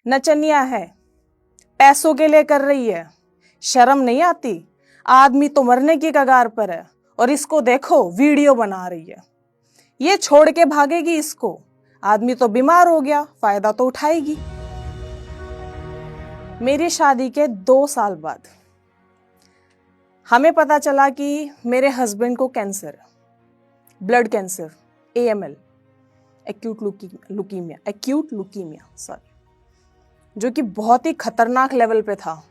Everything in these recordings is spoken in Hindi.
नचनिया है, पैसों के लिए कर रही है, शर्म नहीं आती? आदमी तो मरने की कगार पर है और इसको देखो वीडियो बना रही है। ये छोड़ के भागेगी इसको? आदमी तो बीमार हो गया, फायदा तो उठाएगी। मेरी शादी के 2 साल बाद हमें पता चला कि मेरे हस्बैंड को कैंसर है, blood cancer, AML, acute leukaemia sorry, जो कि बहुत ही खतरनाक लेवल पे था।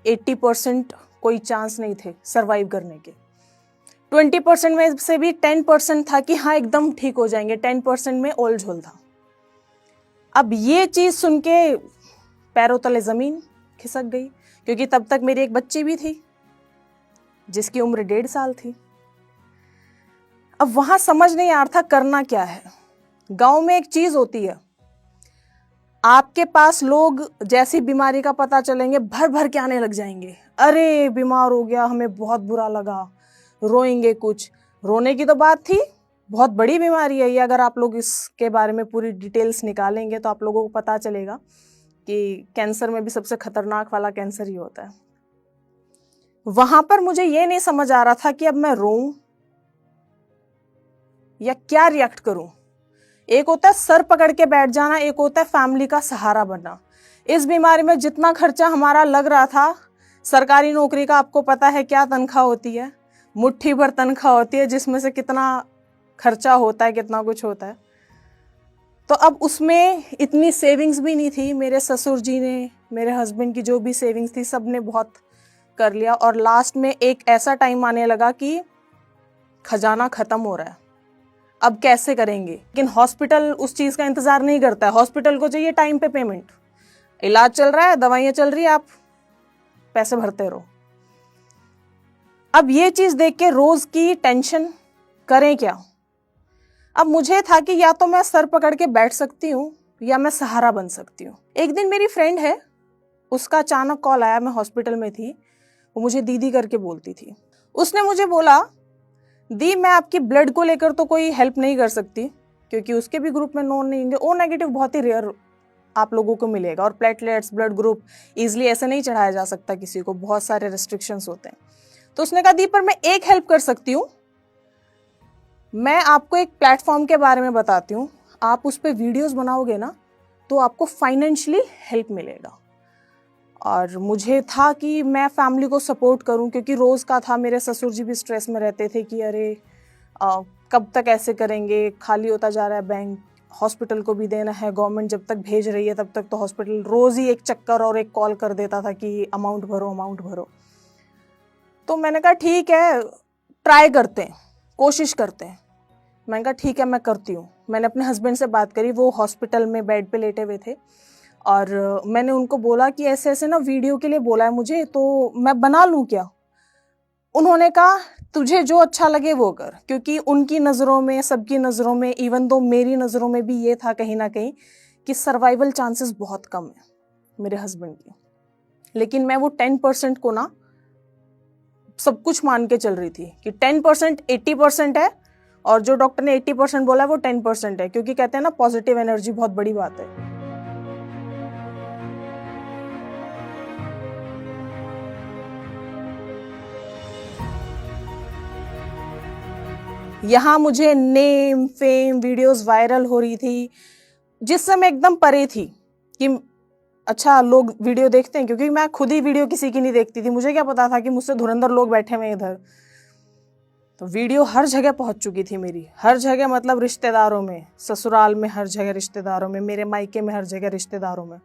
80% कोई चांस नहीं थे सरवाइव करने के। 20% में से भी 10% था कि हाँ एकदम ठीक हो जाएंगे, 10% में ओल झोल था। अब ये चीज सुन के पैरों तले जमीन खिसक गई, क्योंकि तब तक मेरी एक बच्ची भी थी जिसकी उम्र 1.5 साल थी। अब वहां समझ नहीं आ रहा था करना क्या है। गांव में एक चीज होती है, आपके पास लोग जैसी बीमारी का पता चलेंगे भर भर के आने लग जाएंगे। अरे बीमार हो गया, हमें बहुत बुरा लगा, रोएंगे। कुछ रोने की तो बात थी, बहुत बड़ी बीमारी है ये। अगर आप लोग इसके बारे में पूरी डिटेल्स निकालेंगे तो आप लोगों को पता चलेगा कि कैंसर में भी सबसे खतरनाक वाला कैंसर ही होता है। वहां पर मुझे ये नहीं समझ आ रहा था कि अब मैं रोऊं या क्या रिएक्ट करूं। एक होता है सर पकड़ के बैठ जाना, एक होता है फैमिली का सहारा बनना। इस बीमारी में जितना खर्चा हमारा लग रहा था, सरकारी नौकरी का आपको पता है क्या तनख्वाह होती है, मुट्ठी भर तनख्वाह होती है, जिसमें से कितना खर्चा होता है, कितना कुछ होता है। तो अब उसमें इतनी सेविंग्स भी नहीं थी। मेरे ससुर जी ने, मेरे हस्बैंड की जो भी सेविंग्स थी सब ने बहुत कर लिया, और लास्ट में एक ऐसा टाइम आने लगा कि खजाना खत्म हो रहा है, अब कैसे करेंगे। लेकिन हॉस्पिटल उस चीज का इंतजार नहीं करता है। हॉस्पिटल को चाहिए टाइम पे पेमेंट, इलाज चल रहा है, दवाइयां चल रही है, आप पैसे भरते रहो। अब ये चीज देख के रोज की टेंशन, करें क्या। अब मुझे था कि या तो मैं सर पकड़ के बैठ सकती हूँ या मैं सहारा बन सकती हूँ। एक दिन मेरी फ्रेंड है, उसका अचानक कॉल आया, मैं हॉस्पिटल में थी, वो मुझे दीदी करके बोलती थी। उसने मुझे बोला, दी मैं आपकी ब्लड को लेकर तो कोई हेल्प नहीं कर सकती, क्योंकि उसके भी ग्रुप में नॉन नहीं होंगे। O- बहुत ही रेयर आप लोगों को मिलेगा, और प्लेटलेट्स, ब्लड ग्रुप इजिली ऐसे नहीं चढ़ाया जा सकता किसी को, बहुत सारे रेस्ट्रिक्शंस होते हैं। तो उसने कहा, दी पर मैं एक हेल्प कर सकती हूँ, मैं आपको एक प्लेटफॉर्म के बारे में बताती हूँ, आप उस पर वीडियोज बनाओगे ना तो आपको फाइनेंशियली हेल्प मिलेगा। और मुझे था कि मैं फैमिली को सपोर्ट करूं, क्योंकि रोज़ का था। मेरे ससुर जी भी स्ट्रेस में रहते थे कि अरे कब तक ऐसे करेंगे, खाली होता जा रहा है बैंक, हॉस्पिटल को भी देना है, गवर्नमेंट जब तक भेज रही है तब तक तो हॉस्पिटल रोज़ ही एक चक्कर और एक कॉल कर देता था कि अमाउंट भरो, अमाउंट भरो। तो मैंने कहा ठीक है, ट्राई करते हैं, कोशिश करते हैं। मैंने कहा ठीक है, मैं करती हूँ। मैंने अपने हस्बैंड से बात करी, वो हॉस्पिटल में बेड पे लेटे हुए थे, और मैंने उनको बोला कि ऐसे ऐसे ना वीडियो के लिए बोला है मुझे, तो मैं बना लूँ क्या। उन्होंने कहा तुझे जो अच्छा लगे वो कर, क्योंकि उनकी नज़रों में, सबकी नज़रों में, इवन दो मेरी नज़रों में भी ये था कहीं ना कहीं कि सर्वाइवल चांसेस बहुत कम है मेरे हस्बैंड की। लेकिन मैं वो 10% को ना सब कुछ मान के चल रही थी कि 10% 80% है, और जो डॉक्टर ने 80% बोला है वो 10% है, क्योंकि कहते हैं ना पॉजिटिव एनर्जी बहुत बड़ी बात है। यहाँ मुझे नेम, फेम, वीडियोस वायरल हो रही थी, जिससे मैं एकदम परे थी कि अच्छा लोग वीडियो देखते हैं, क्योंकि मैं खुद ही वीडियो किसी की नहीं देखती थी। मुझे क्या पता था कि मुझसे धुरंधर लोग बैठे हुए इधर। तो वीडियो हर जगह पहुंच चुकी थी मेरी, हर जगह, मतलब रिश्तेदारों में, ससुराल में हर जगह रिश्तेदारों में, मेरे मायके में हर जगह रिश्तेदारों में।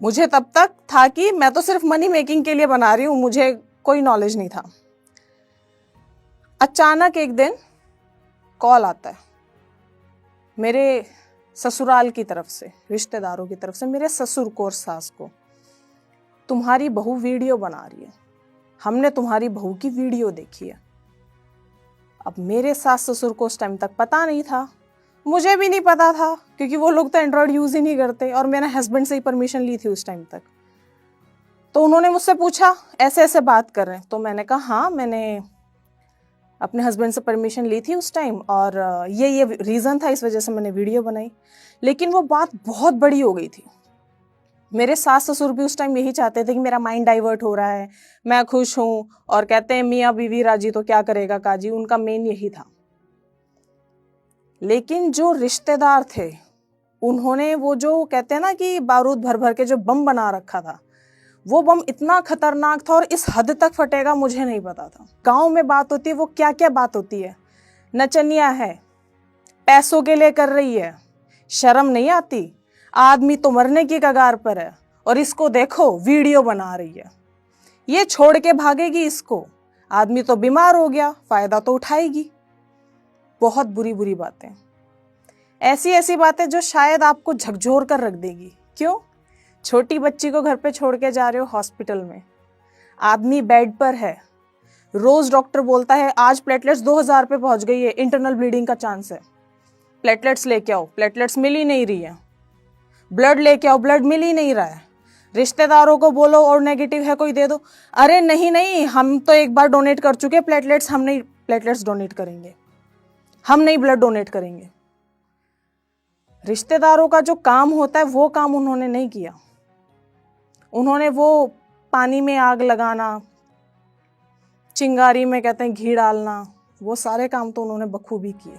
मुझे तब तक था कि मैं तो सिर्फ मनी मेकिंग के लिए बना रही हूँ, मुझे कोई नॉलेज नहीं था। अचानक एक दिन कॉल आता है मेरे ससुराल की तरफ से, रिश्तेदारों की तरफ से, मेरे ससुर को और सास को, तुम्हारी बहू वीडियो बना रही है, हमने तुम्हारी बहू की वीडियो देखी है। अब मेरे सास ससुर को उस टाइम तक पता नहीं था, मुझे भी नहीं पता था, क्योंकि वो लोग तो एंड्रॉयड यूज ही नहीं करते, और मैंने हस्बैंड से ही परमिशन ली थी उस टाइम तक। तो उन्होंने मुझसे पूछा ऐसे ऐसे बात कर रहे हैं, तो मैंने कहा हाँ, मैंने अपने हस्बैंड से परमिशन ली थी उस टाइम, और ये रीज़न था, इस वजह से मैंने वीडियो बनाई। लेकिन वो बात बहुत बड़ी हो गई थी, मेरे सास ससुर भी उस टाइम यही चाहते थे कि मेरा माइंड डाइवर्ट हो रहा है, मैं खुश हूँ, और कहते हैं मियाँ बीवी राजी तो क्या करेगा काजी, उनका मेन यही था। लेकिन जो रिश्तेदार थे उन्होंने वो जो कहते हैं ना कि बारूद भर भर के जो बम बना रखा था, वो बम इतना खतरनाक था और इस हद तक फटेगा मुझे नहीं पता था। गांव में बात होती है वो क्या क्या बात होती है, नचनिया है, पैसों के लिए कर रही है, शर्म नहीं आती, आदमी तो मरने की कगार पर है और इसको देखो वीडियो बना रही है, ये छोड़ के भागेगी इसको, आदमी तो बीमार हो गया, फायदा तो उठाएगी। बहुत बुरी बुरी बातें, ऐसी ऐसी बातें जो शायद आपको झकझोर कर रख देगी। क्यों? छोटी बच्ची को घर पे छोड़ के जा रहे हो हॉस्पिटल में, आदमी बेड पर है, रोज डॉक्टर बोलता है आज प्लेटलेट्स 2000 पे पहुंच गई है, इंटरनल ब्लीडिंग का चांस है, प्लेटलेट्स लेके आओ, प्लेटलेट्स मिल ही नहीं रही है, ब्लड लेके आओ, ब्लड मिल ही नहीं रहा है, रिश्तेदारों को बोलो और नेगेटिव है कोई दे दो, अरे नहीं नहीं हम तो एक बार डोनेट कर चुके प्लेटलेट्स, हम नहीं प्लेटलेट्स डोनेट करेंगे, हम नहीं ब्लड डोनेट करेंगे। रिश्तेदारों का जो काम होता है वो काम उन्होंने नहीं किया। उन्होंने वो पानी में आग लगाना, चिंगारी में कहते हैं घी डालना, वो सारे काम तो उन्होंने बखूबी किए।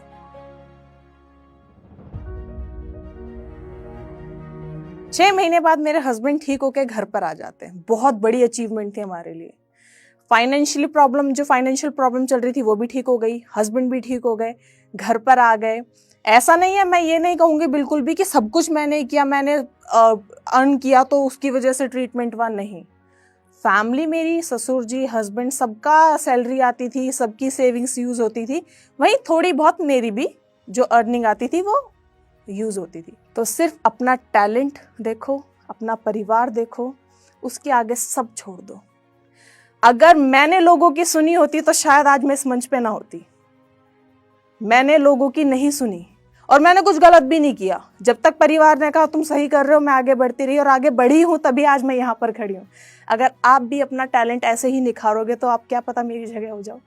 छह महीने बाद मेरे हस्बैंड ठीक होके घर पर आ जाते हैं। बहुत बड़ी अचीवमेंट थी हमारे लिए। फाइनेंशियल प्रॉब्लम चल रही थी वो भी ठीक हो गई, हस्बैंड भी ठीक हो गए, घर पर आ गए। ऐसा नहीं है, मैं ये नहीं कहूँगी बिल्कुल भी कि सब कुछ मैंने किया, मैंने अर्न किया तो उसकी वजह से ट्रीटमेंट हुआ, नहीं। फैमिली मेरी, ससुर जी, हस्बैंड, सबका सैलरी आती थी, सबकी सेविंग्स यूज़ होती थी, वहीं थोड़ी बहुत मेरी भी जो अर्निंग आती थी वो यूज़ होती थी। तो सिर्फ अपना टैलेंट देखो, अपना परिवार देखो, उसके आगे सब छोड़ दो। अगर मैंने लोगों की सुनी होती तो शायद आज मैं इस मंच पे ना होती। मैंने लोगों की नहीं सुनी और मैंने कुछ गलत भी नहीं किया। जब तक परिवार ने कहा तुम सही कर रहे हो, मैं आगे बढ़ती रही और आगे बढ़ी हूँ, तभी आज मैं यहाँ पर खड़ी हूँ। अगर आप भी अपना टैलेंट ऐसे ही निखारोगे तो आप क्या पता मेरी जगह हो जाओ।